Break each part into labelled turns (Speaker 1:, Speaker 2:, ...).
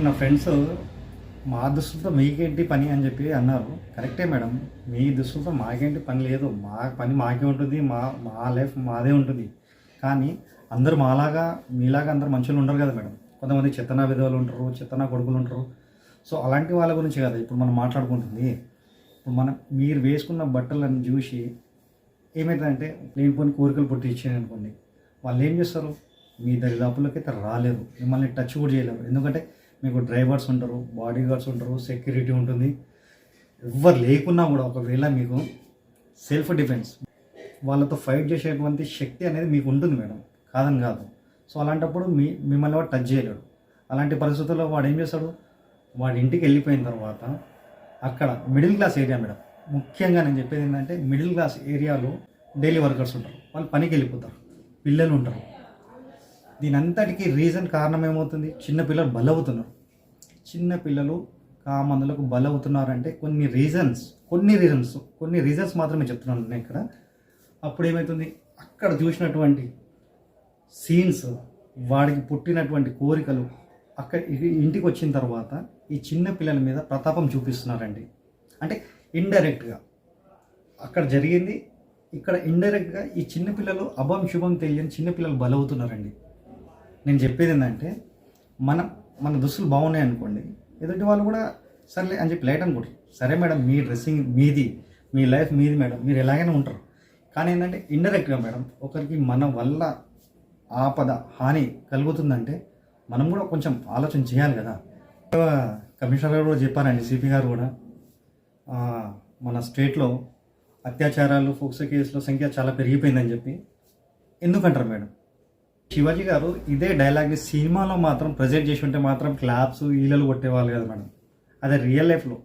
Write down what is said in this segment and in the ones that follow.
Speaker 1: నా ఫ్రెండ్స్ మా దుస్తులతో మీకేంటి పని అని చెప్పి అన్నారు. కరెక్టే మేడం, మీ దుస్తులతో మాకేంటి పని లేదు, మా పని మాకే ఉంటుంది, మా లైఫ్ మాదే ఉంటుంది. కానీ అందరూ మాలాగా మీలాగా అందరు మంచులు ఉండరు కదా మేడం. కొంతమంది చెత్తనా విధవలు ఉంటారు, చెత్తనా కొడుకులు ఉంటారు. సో అలాంటి వాళ్ళ గురించి కదా ఇప్పుడు మనం మాట్లాడుకుంటుంది. ఇప్పుడు మీరు వేసుకున్న బట్టలను చూసి ఏమవుతుందంటే లేనిపోని కోరికలు పుట్టించాయి అనుకోండి, వాళ్ళు ఏం చేస్తారు, మీ దరిదాపులకైతే రాలేరు, మిమ్మల్ని టచ్ కూడా చేయలేరు. ఎందుకంటే మీకు డ్రైవర్స్ ఉంటారు, బాడీ గార్డ్స్ ఉంటారు, సెక్యూరిటీ ఉంటుంది. ఎవ్వరు లేకున్నా కూడా ఒకవేళ మీకు సెల్ఫ్ డిఫెన్స్ వాళ్ళతో ఫైట్ చేసేటువంటి శక్తి అనేది మీకు ఉంటుంది మేడం, కాదని కాదు. సో అలాంటప్పుడు మిమ్మల్ని వాడు టచ్ చేయలేడు. అలాంటి పరిస్థితుల్లో వాడు ఏం చేస్తాడు, వాడి ఇంటికి వెళ్ళిపోయిన తర్వాత అక్కడ మిడిల్ క్లాస్ ఏరియా మేడం, ముఖ్యంగా నేను చెప్పేది ఏంటంటే మిడిల్ క్లాస్ ఏరియాలో డైలీ వర్కర్స్ ఉంటారు, వాళ్ళు పనికి వెళ్ళిపోతారు, పిల్లలు ఉంటారు. దీని అంతటికీ రీజన్ కారణం ఏమవుతుంది, చిన్నపిల్లలు బలవుతున్నారు. చిన్నపిల్లలు మందులకు బలవుతున్నారంటే కొన్ని రీజన్స్ మాత్రమే చెప్తున్నాను నేను ఇక్కడ. అప్పుడు ఏమవుతుంది, అక్కడ చూసినటువంటి సీన్స్, వాడికి పుట్టినటువంటి కోరికలు అక్కడ ఇంటికి వచ్చిన తర్వాత ఈ చిన్న పిల్లల మీద ప్రతాపం చూపిస్తున్నారండి. అంటే ఇండైరెక్ట్గా అక్కడ జరిగింది, ఇక్కడ ఇండైరెక్ట్గా ఈ చిన్నపిల్లలు అభం శుభం తెలియని చిన్నపిల్లలు బలవుతున్నారండి. నేను చెప్పేది ఏంటంటే మన దుస్తులు బాగున్నాయి అనుకోండి, ఎదుటి వాళ్ళు కూడా సర్లే అని చెప్పి లైట్ అనుకుంటారు. సరే మేడం, మీ డ్రెస్సింగ్ మీది, మీ లైఫ్ మీది మేడం, మీరు ఎలాగైనా ఉంటారు. కానీ ఏంటంటే ఇండైరెక్ట్గా మేడం ఒకరికి మన వల్ల ఆపద హాని కలుగుతుందంటే మనం కూడా కొంచెం ఆలోచన చేయాలి కదా. కమిషనర్ గారు కూడా చెప్పారండి, సిపి గారు కూడా, మన స్టేట్లో అత్యాచారాలు ఫోక్సో కేసుల సంఖ్య చాలా పెరిగిపోయిందని చెప్పి. ఎందుకంటారు మేడం, శివాజీ గారు ఇదే డైలాగ్ని సినిమాలో మాత్రం ప్రజెంట్ చేసి ఉంటే మాత్రం క్లాప్స్ ఈలలు కొట్టేవాళ్ళు కదా మేడం. అదే రియల్ లైఫ్లో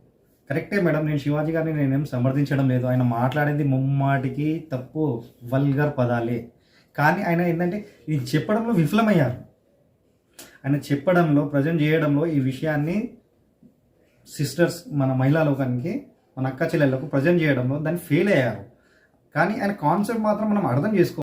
Speaker 1: కరెక్టే మేడం. నేను శివాజీ గారిని నేనేం సమర్థించడం లేదు, ఆయన మాట్లాడేది ముమ్మాటికి తప్పు, వల్గర్ పదాలే. కానీ ఆయన ఏంటంటే ఇది చెప్పడంలో విఫలమయ్యారు. ఆయన చెప్పడంలో, ప్రజెంట్ చేయడంలో ఈ విషయాన్ని సిస్టర్స్, మన మహిళా లోకానికి, మన అక్క చెల్లెళ్ళకు ప్రజెంట్ చేయడంలో దాన్ని ఫెయిల్ అయ్యారు. కానీ ఆయన కాన్సెప్ట్ మాత్రం మనం అర్థం చేసుకోవాలి.